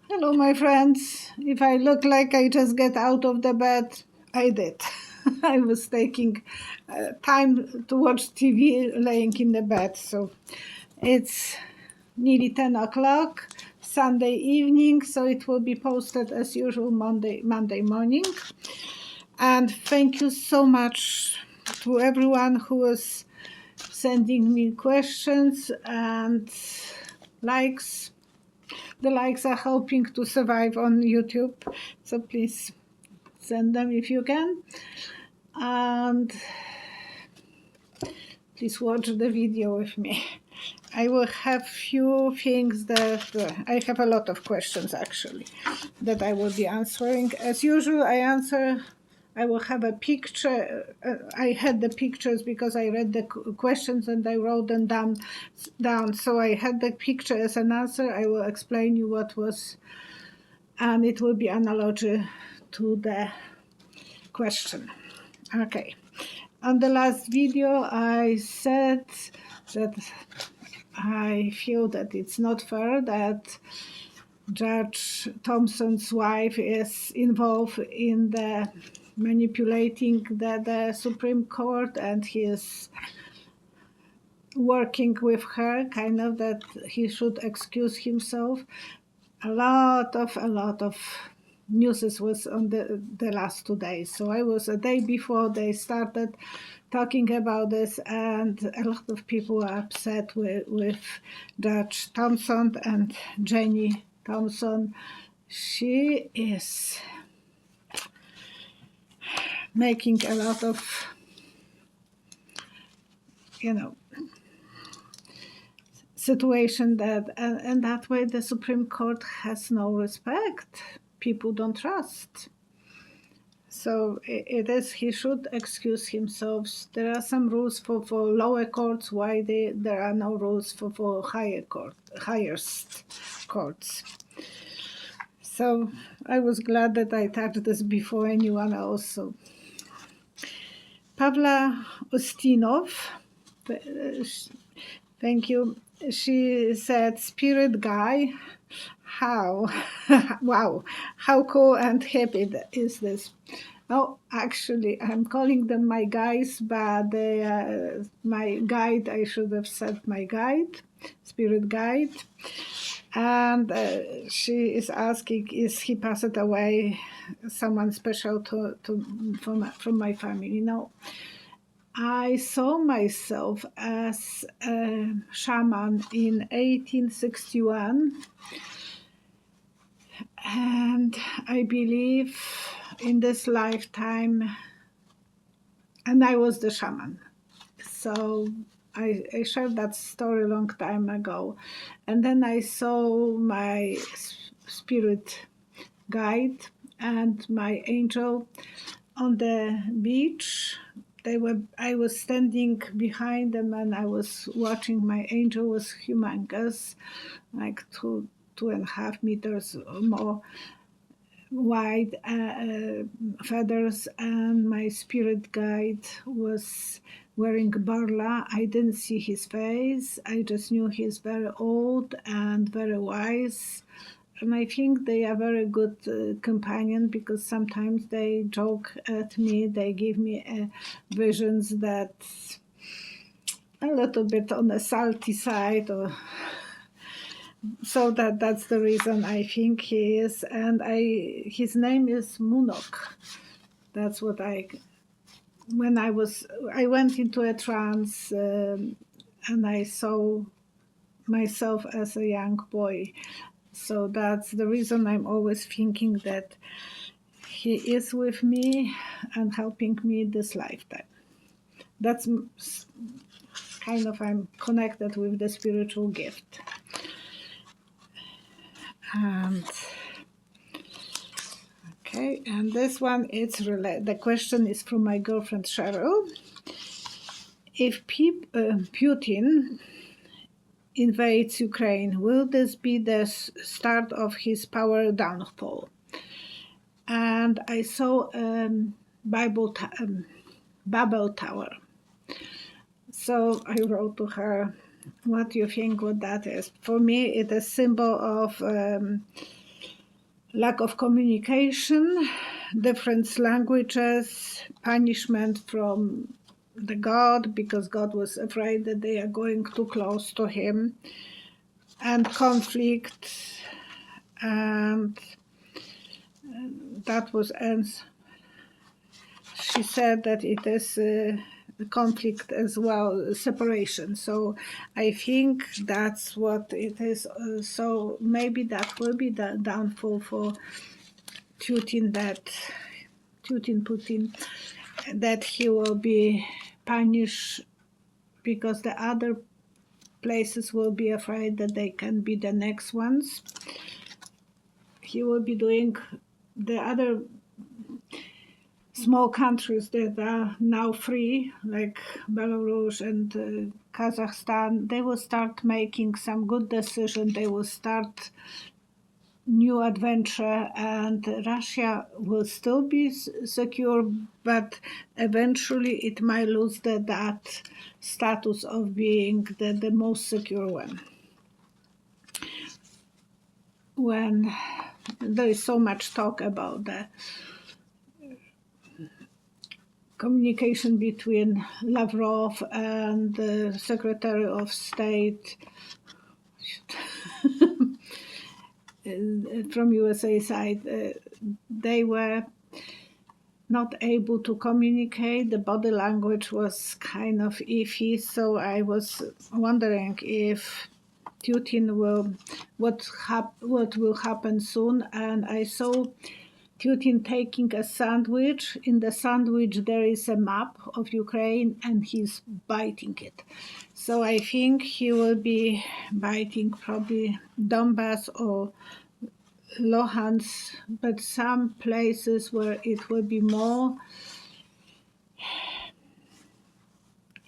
Hello, my friends. If I look like I just get out of the bed, I did. I was taking time to watch TV laying in the bed. So it's nearly 10 o'clock, Sunday evening. So it will be posted as usual Monday morning. And thank you so much to everyone who was sending me questions and likes. The likes are helping to survive on YouTube, so please send them if you can. And please watch the video with me. I will have few things that I have a lot of questions actually that I will be answering. As usual, I will have a picture. I had the pictures because I read the questions and I wrote them down. So I had the picture as an answer. I will explain you what was, and it will be analogy to the question. Okay. On the last video, I said that I feel that it's not fair that Judge Thompson's wife is involved in the manipulating the Supreme Court, and he is working with her, kind of that he should excuse himself. A lot of news was on the last 2 days. So I was a day before they started talking about this, and a lot of people are upset with Judge Thompson and Jenny Thompson. She is making a lot of, situation that, and that way the Supreme Court has no respect. People don't trust. So it is, he should excuse himself. There are some rules for lower courts, why there are no rules for highest courts. So I was glad that I touched this before anyone else. So Pavla Ustinov, thank you. She said, "Spirit guy, how?" Wow, how cool and happy is this? Oh, actually, I'm calling them my guys, but they are my guide. I should have said my guide, spirit guide. And she is asking, is he passed away? Someone special from my family? No. I saw myself as a shaman in 1861, and I believe in this lifetime, and I was the shaman. So I shared that story a long time ago, and then I saw my spirit guide and my angel on the beach. I was standing behind them and I was watching. My angel was humongous, like 2.5 meters or more wide, feathers, and my spirit guide was wearing barla. I didn't see his face. I just knew he's very old and very wise. And I think they are very good companion, because sometimes they joke at me. They give me visions that a little bit on the salty side, or so that's the reason I think he is. And his name is Munok. That's what I went into a trance, and I saw myself as a young boy. So that's the reason I'm always thinking that he is with me and helping me this lifetime. That's kind of, I'm connected with the spiritual gift. And okay, and this one, the question is from my girlfriend Cheryl. If Putin invades Ukraine, will this be the start of his power downfall? And I saw Babel Tower. So I wrote to her, what do you think what that is? For me, it is a symbol of lack of communication, different languages, punishment from the God because God was afraid that they are going too close to him, and conflict, and that was ends. She said that it is conflict as well, separation. So I think that's what it is. So maybe that will be the downfall for Putin, that he will be punished because the other places will be afraid that they can be the next ones. He will be doing the other small countries that are now free, like Belarus and Kazakhstan. They will start making some good decisions. They will start new adventure, and Russia will still be secure, but eventually it might lose that status of being the most secure one. When there is so much talk about the communication between Lavrov and the Secretary of State from USA side, they were not able to communicate. The body language was kind of iffy, so I was wondering if Putin what will happen soon. And I saw Putin taking a sandwich. In the sandwich there is a map of Ukraine and he's biting it. So I think he will be biting probably Donbass or Luhansk, but some places where it will be more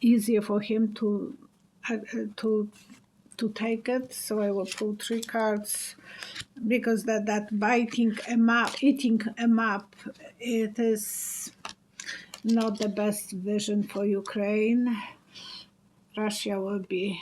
easier for him to take it. So I will pull 3 cards, because that biting a map, eating a map, it is not the best vision for Ukraine. Russia will be,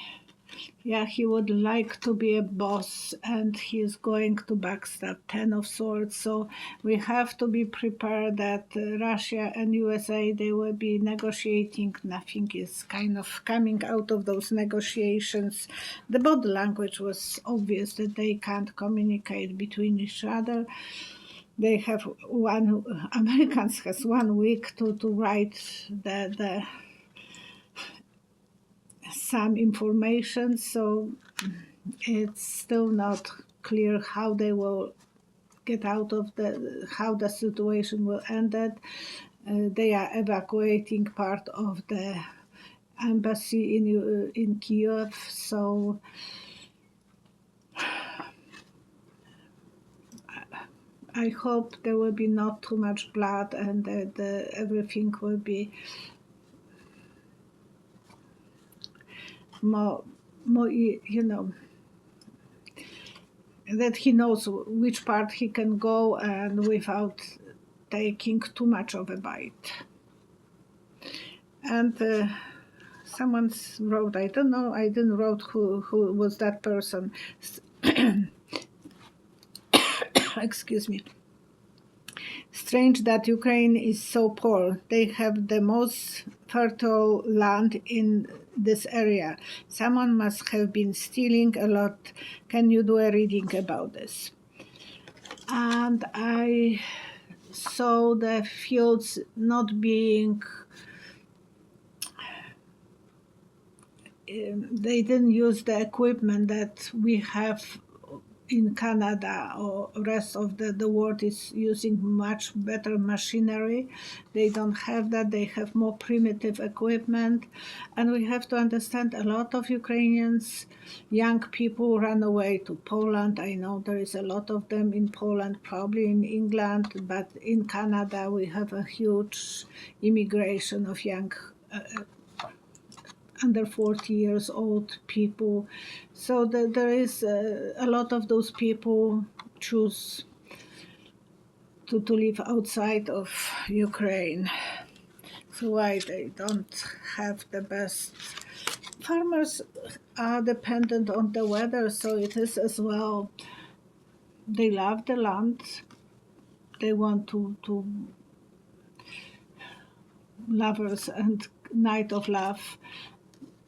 he would like to be a boss, and he's going to backstab 10 of swords. So we have to be prepared that Russia and USA, they will be negotiating. Nothing is kind of coming out of those negotiations. The body language was obvious that they can't communicate between each other. They have Americans has 1 week to write the some information, so it's still not clear how they will get out of how the situation will end. They are evacuating part of the embassy in Kiev, so I hope there will be not too much blood, and that everything will be more, that he knows which part he can go and without taking too much of a bite. And someone wrote, I don't know, I didn't wrote who was that person. Excuse me. Strange that Ukraine is so poor. They have the most fertile land in this area. Someone must have been stealing a lot. Can you do a reading about this? And I saw the fields not being, they didn't use the equipment that we have in Canada, or rest of the world is using much better machinery. They don't have that. They have more primitive equipment. And we have to understand, a lot of Ukrainians, young people, run away to Poland. I know there is a lot of them in Poland, probably in England, but in Canada we have a huge immigration of young under 40 years old people. So there is a lot of those people choose to live outside of Ukraine. So why they don't have the best. Farmers are dependent on the weather, so it is as well they love the land. They want to lovers and night of love,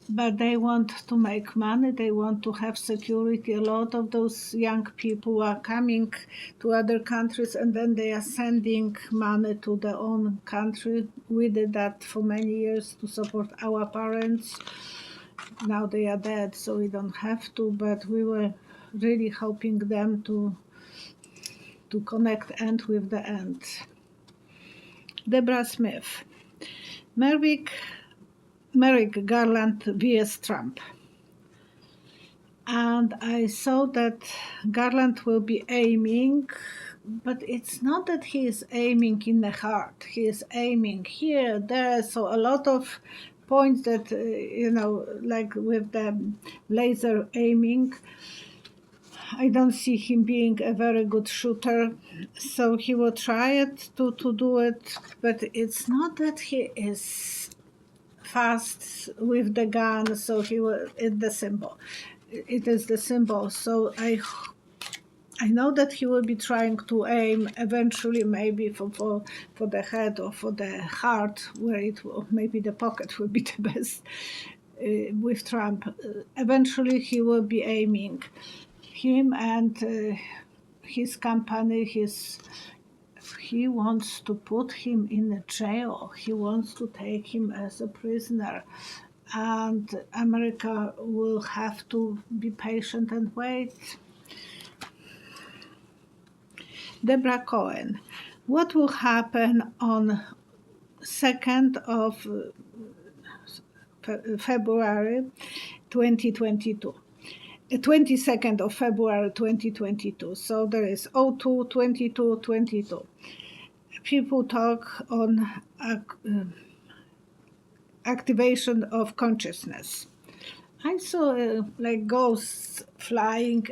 but they want to make money. They want to have security. A lot of those young people are coming to other countries, and then they are sending money to their own country. We did that for many years to support our parents. Now they are dead, so we don't have to, but we were really hoping them to connect end with the end. Deborah Smith. Merrick Garland vs. Trump. And I saw that Garland will be aiming, but it's not that he is aiming in the heart. He is aiming here, there, so a lot of points that, like with the laser aiming, I don't see him being a very good shooter, so he will try it to do it, but it's not that he is fast with the gun, so he will, it's the symbol. It is the symbol, so I know that he will be trying to aim eventually, maybe for the head or for the heart, where it will, maybe the pocket will be the best with Trump. Eventually he will be aiming. Him and his company, he wants to put him in a jail. He wants to take him as a prisoner. And America will have to be patient and wait. Deborah Cohen. What will happen on 2nd of February 2022? 22nd of February 2022. So there is 02, 22, 22. People talk on activation of consciousness. I saw like ghosts flying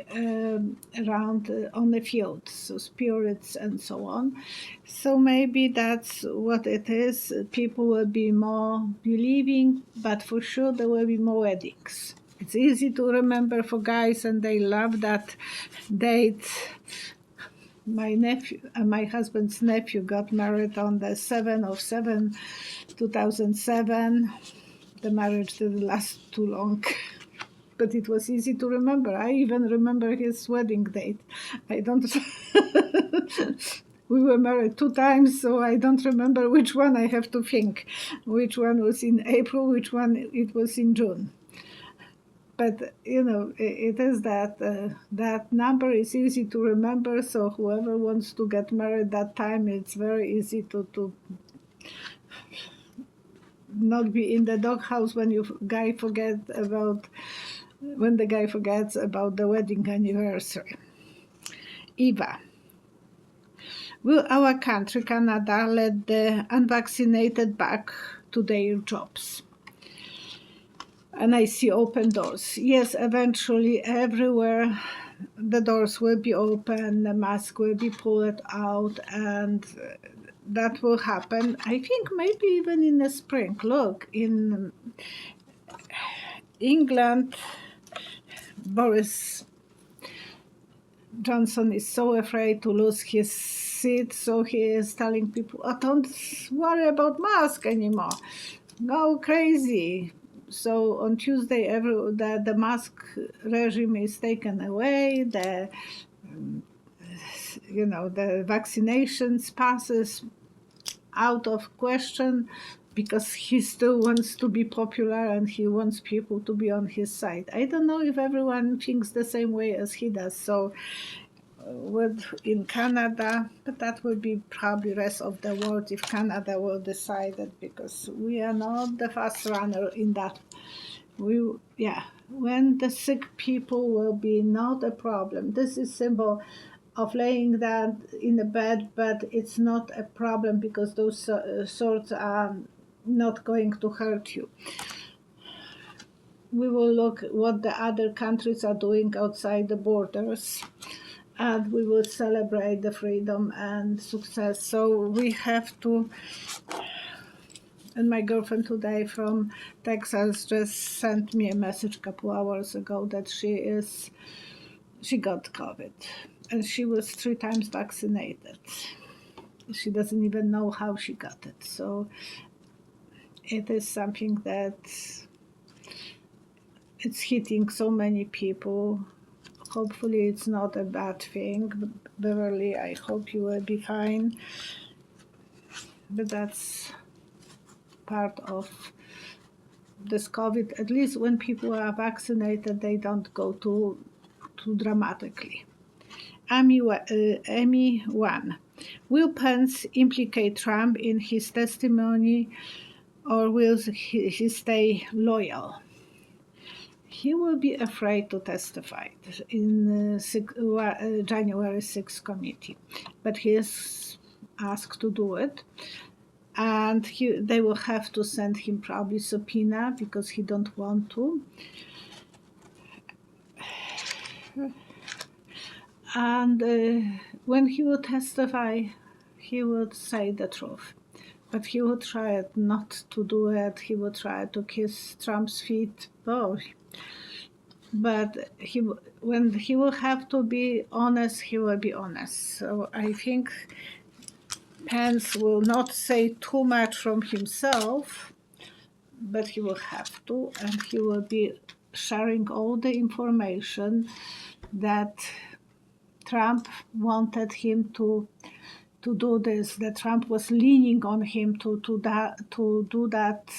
around on the field, so spirits and so on. So maybe that's what it is. People will be more believing, but for sure there will be more weddings. It's easy to remember for guys, and they love that date. My husband's nephew got married on the 7th of 7, 2007. The marriage didn't last too long, but it was easy to remember. I even remember his wedding date. I don't. We were married 2 times, so I don't remember which one. I have to think. Which one was in April, which one it was in June. But, it is that number is easy to remember, so whoever wants to get married that time, it's very easy to not be in the doghouse when the guy forgets about the wedding anniversary. Eva. Will our country, Canada, let the unvaccinated back to their jobs? And I see open doors. Yes, eventually everywhere the doors will be open, the mask will be pulled out, and that will happen. I think maybe even in the spring. Look, in England, Boris Johnson is so afraid to lose his seat, so he is telling people, don't worry about mask anymore. Go crazy. So on Tuesday, the mask regime is taken away. The vaccinations passes out of question, because he still wants to be popular and he wants people to be on his side. I don't know if everyone thinks the same way as he does. So in Canada, but that will be probably rest of the world if Canada will decide it, because we are not the fast runner in that. When the sick people will be not a problem. This is symbol of laying that in the bed, but it's not a problem because those swords are not going to hurt you. We will look what the other countries are doing outside the borders, and we will celebrate the freedom and success. So we have to, and my girlfriend today from Texas just sent me a message a couple hours ago that she got COVID. and she was 3 times vaccinated. She doesn't even know how she got it. So it is something that it's hitting so many people. Hopefully it's not a bad thing. Beverly, I hope you will be fine. But that's part of this COVID. At least when people are vaccinated, they don't go too dramatically. Amy 1. Will Pence implicate Trump in his testimony, or will he stay loyal? He will be afraid to testify in January 6th committee, but he is asked to do it. And they will have to send him probably subpoena because he don't want to. And when he will testify, he would say the truth. But he would try not to do it. He would try to kiss Trump's feet. Oh. But when he will have to be honest, he will be honest. So I think Pence will not say too much from himself, but he will have to, and he will be sharing all the information that Trump wanted him to do this, that Trump was leaning on him to do that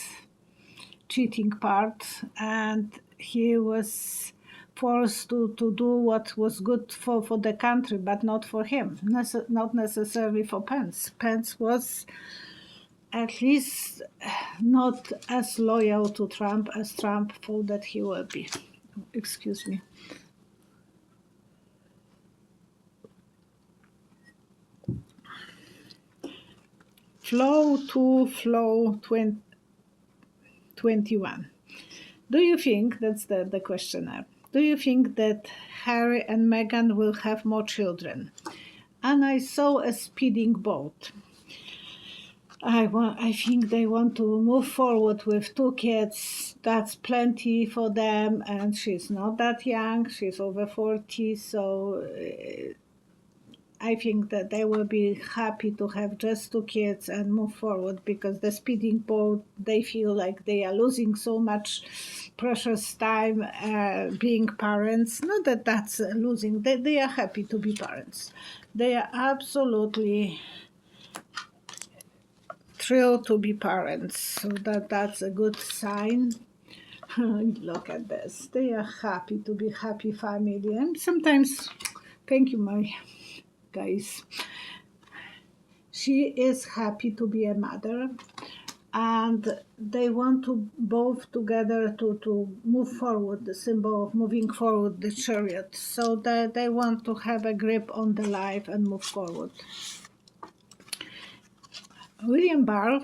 cheating part, and he was forced to do what was good for the country, but not for him, not necessarily for Pence. Pence was at least not as loyal to Trump as Trump thought that he will be. Excuse me. Flow 21. Do you think, that's the questionnaire, do you think that Harry and Meghan will have more children? And I saw a speeding boat. I think they want to move forward with 2 kids. That's plenty for them, and she's not that young. She's over 40, so I think that they will be happy to have just 2 kids and move forward, because the speeding boat, they feel like they are losing so much precious time being parents. Not that that's losing. They are happy to be parents. They are absolutely thrilled to be parents. So that's a good sign. Look at this. They are happy to be happy family. And sometimes, thank you, my guys. She is happy to be a mother, and they want to both together to move forward, the symbol of moving forward, the chariot. So they want to have a grip on the life and move forward. William Barr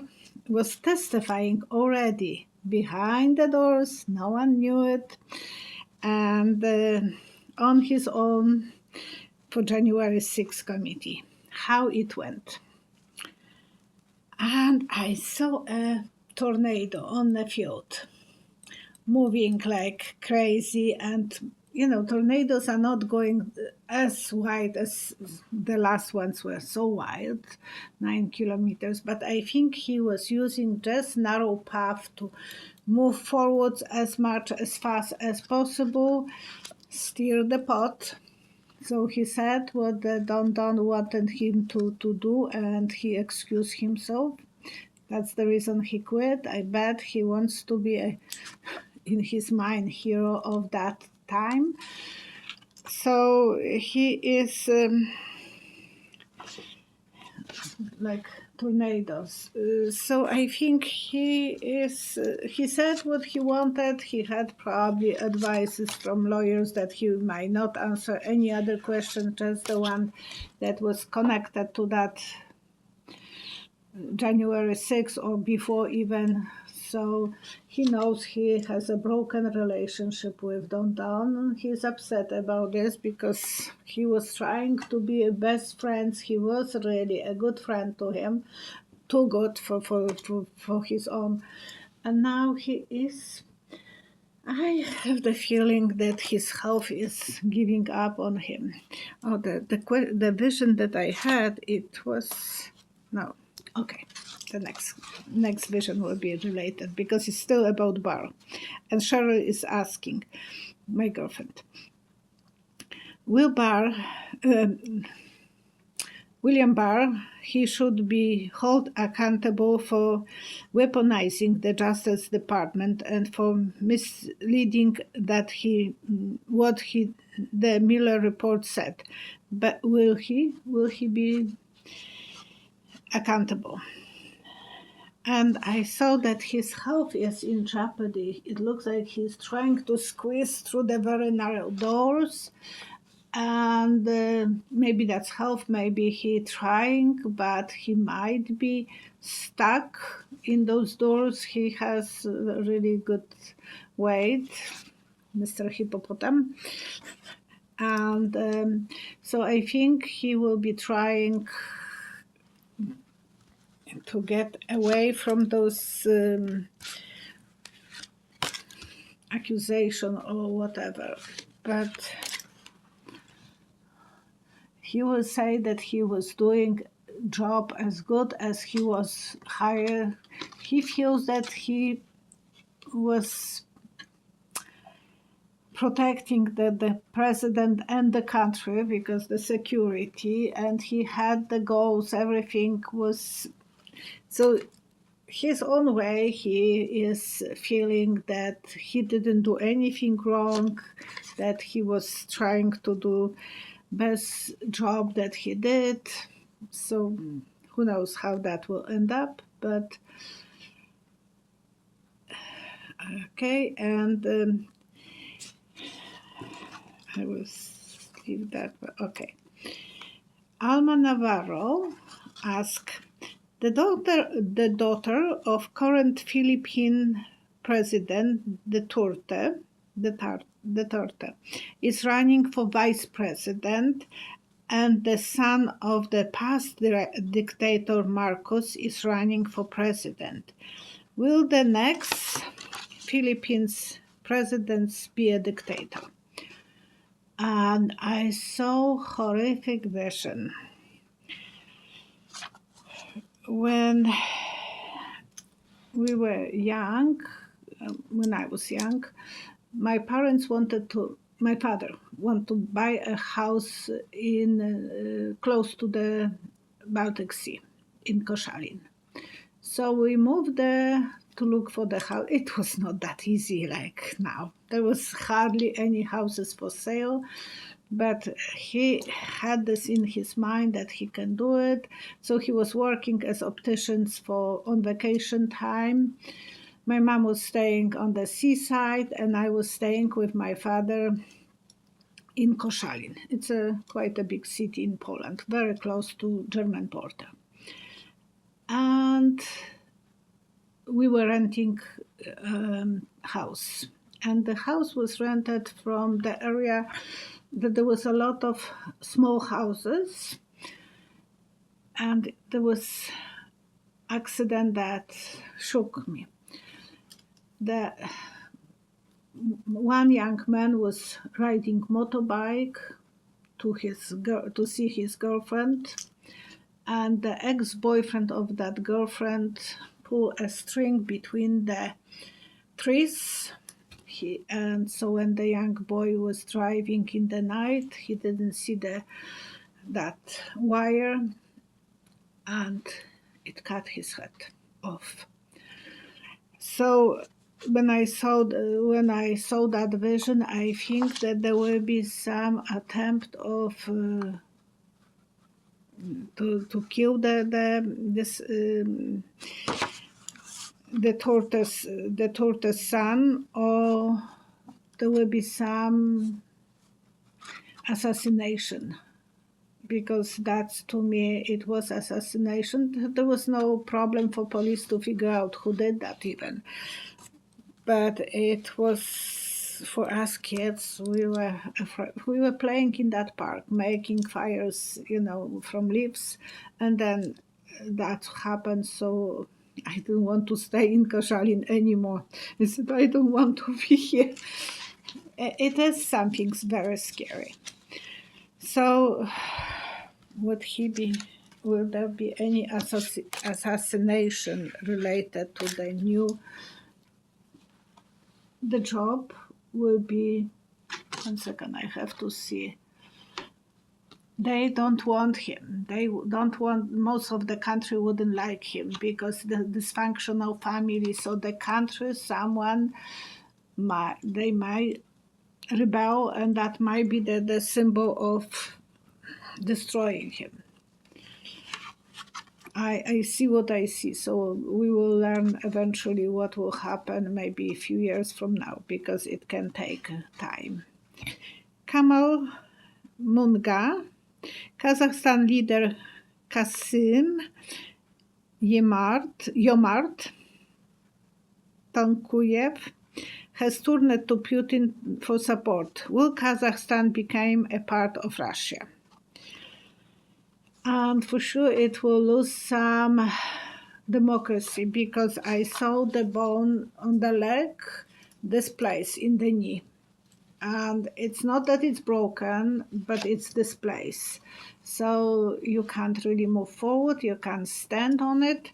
was testifying already behind the doors. No one knew it. And on his own for January 6th committee, how it went. And I saw a tornado on the field, moving like crazy. And, tornadoes are not going as wide as the last ones were, so wide, 9 kilometers. But I think he was using just narrow path to move forwards as fast as possible, steer the pot. So he said what the Don wanted him to do, and he excused himself. That's the reason he quit. I bet he wants to be, in his mind, hero of that time. So he is like tornadoes. So I think he said what he wanted. He had probably advices from lawyers that he might not answer any other question, just the one that was connected to that January 6th or before even. So he knows he has a broken relationship with Don. He's upset about this because he was trying to be a best friend. He was really a good friend to him, too good for his own. And now he is I have the feeling that his health is giving up on him. Oh, the vision that I had, it was no. Okay, the next vision will be related because it's still about Barr, and Cheryl is asking, my girlfriend, will Barr, William Barr, he should be held accountable for weaponizing the Justice Department and for misleading that the Mueller report said. But will he be accountable? And I saw that his health is in jeopardy. It looks like he's trying to squeeze through the very narrow doors. And maybe that's health, maybe he trying, but he might be stuck in those doors. He has a really good weight, Mr. Hippopotam. And so I think he will be trying to get away from those accusation or whatever. But he will say that he was doing job as good as he was hired. He feels that he was protecting the president and the country because the security, and he had the goals, everything was so his own way. He is feeling that he didn't do anything wrong, that he was trying to do best job that he did. So who knows how that will end up, but okay. And I will leave that. Okay. Alma Navarro asked, the daughter of current Philippine President Duterte is running for vice president, and the son of the past dictator Marcos is running for president. Will the next Philippines president be a dictator? And I saw horrific vision. When we were young, when I was young, my father wanted to buy a house in close to the Baltic Sea in Koszalin. So we moved there to look for the house. It was not that easy like now. There was hardly any houses for sale, but he had this in his mind that he can do it. So he was working as optician on vacation time. My mom was staying on the seaside, and I was staying with my father in Koszalin. It's quite a big city in Poland, very close to German border. And we were renting a house. And the house was rented from the area that there was a lot of small houses. And there was accident that shook me. One young man was riding motorbike to see his girlfriend, and the ex-boyfriend of that girlfriend pulled a string between the trees. And so when the young boy was driving in the night, he didn't see that wire, and it cut his head off. So when I saw that vision, I think that there will be some attempt of to kill the tortoise son, or there will be some assassination, because that's, to me, it was assassination. There was no problem for police to figure out who did that even. But it was, for us kids, we were playing in that park, making fires, from leaves, and then that happened. So I didn't want to stay in Koszalin anymore. I said, I don't want to be here. It is something very scary. So, would he be? Will there be any assassination related to the new? The job will be. 1 second, I have to see. They don't want him. They don't want. Most of the country wouldn't like him because the dysfunctional family. So the country, someone, they might rebel, and that might be the symbol of destroying him. I see what I see, so we will learn eventually what will happen maybe a few years from now, because it can take time. Kamal Munga, Kazakhstan leader Kasym Yomart Tankuyev has turned to Putin for support. Will Kazakhstan become a part of Russia? And for sure it will lose some democracy, because I saw the bone on the leg, this place in the knee. And it's not that it's broken, but it's displaced. So you can't really move forward, you can't stand on it.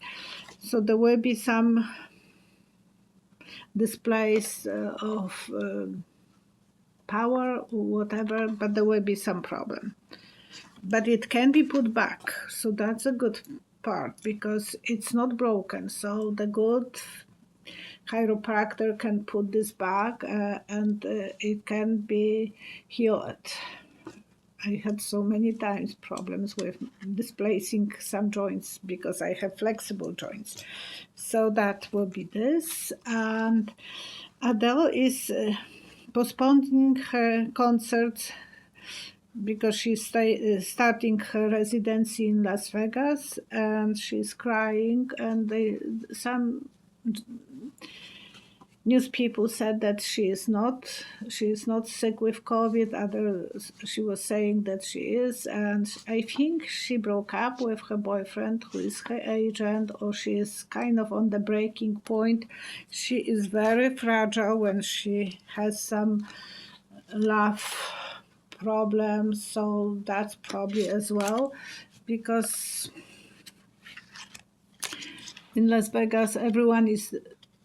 So there will be some displays of power or whatever, but there will be some problem. But it can be put back, so that's a good part, because it's not broken. So the good chiropractor can put this back and it can be healed. I had so many times problems with displacing some joints because I have flexible joints. So that will be this. And Adele is postponing her concerts because she's starting her residency in Las Vegas, and she's crying, and some news people said that she is not sick with COVID. Others, she was saying that she is, and I think she broke up with her boyfriend, who is her agent, or she is kind of on the breaking point. She is very fragile when she has some love problems, so that's probably as well, because in Las Vegas everyone is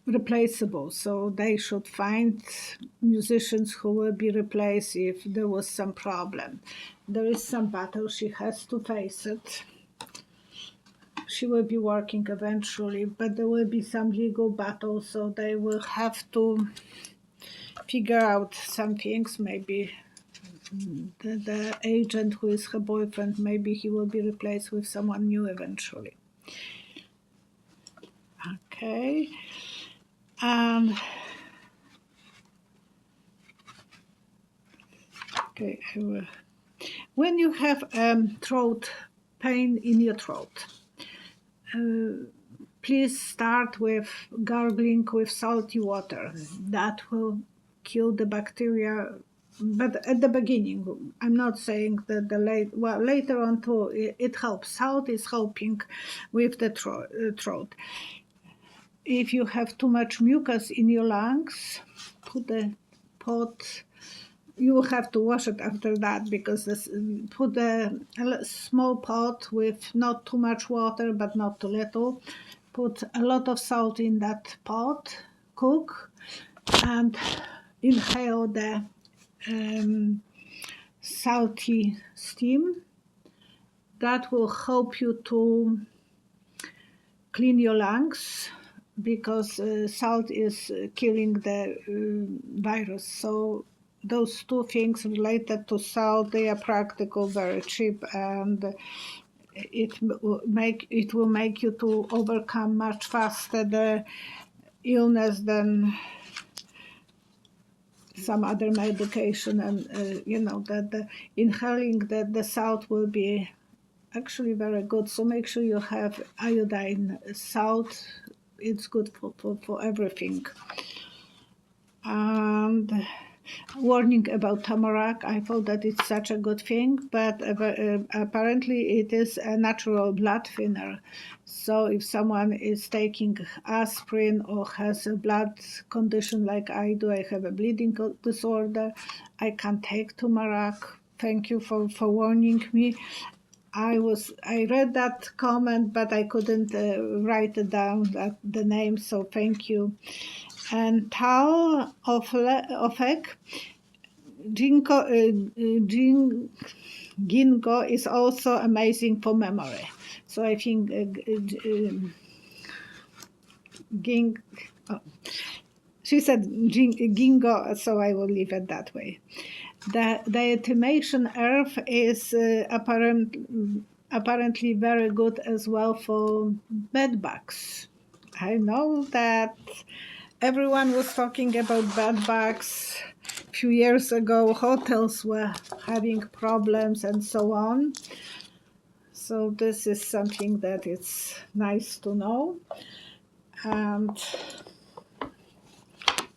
replaceable, so they should find musicians who will be replaced if there was some problem. There is some battle, she has to face it. She will be working eventually, but there will be some legal battle, so they will have to figure out some things. Maybe the agent who is her boyfriend, maybe he will be replaced with someone new eventually. Okay. Okay, I will. When you have throat pain in your throat, please start with gargling with salty water. That will kill the bacteria. But at the beginning, I'm not saying that later on too, it helps. Salt is helping with the throat. If you have too much mucus in your lungs, put the pot. You will have to wash it after that, because put a small pot with not too much water, but not too little. Put a lot of salt in that pot, cook, and inhale the salty steam. That will help you to clean your lungs, because salt is killing the virus. So those two things related to salt, they are practical, very cheap, and it will make you to overcome much faster the illness than some other medication. And that the inhaling the salt will be actually very good. So make sure you have iodine salt. It's good for everything. And warning about tamarack. I thought that it's such a good thing, but apparently it is a natural blood thinner. So if someone is taking aspirin or has a blood condition like I do, I have a bleeding disorder, I can take turmeric. Thank you for warning me. I read that comment, but I couldn't write it down, the name, so thank you. And Tal Ofek, Ginkgo is also amazing for memory. So I think she said Ginkgo, so I will leave it that way. The diatomaceous earth is apparently very good as well for bed bugs. I know that everyone was talking about bed bugs a few years ago. Hotels were having problems and so on. So this is something that it's nice to know. And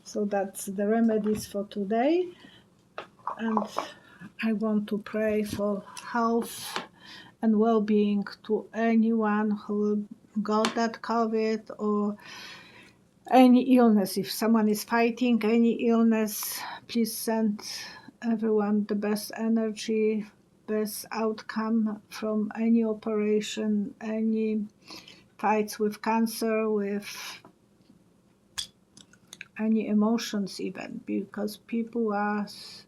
so that's the remedies for today. And I want to pray for health and well-being to anyone who got that COVID or any illness. If someone is fighting any illness, please send everyone the best energy, best outcome from any operation, any fights with cancer, with any emotions even, because people are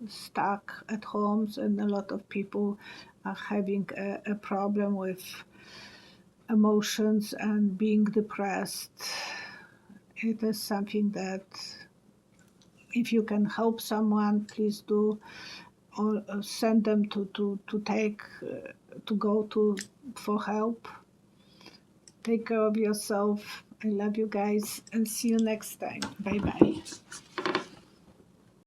stuck at homes and a lot of people are having a problem with emotions and being depressed. It is something that if you can help someone, please do, or send them to go for help. Take care of yourself. I love you guys and see you next time. Bye bye.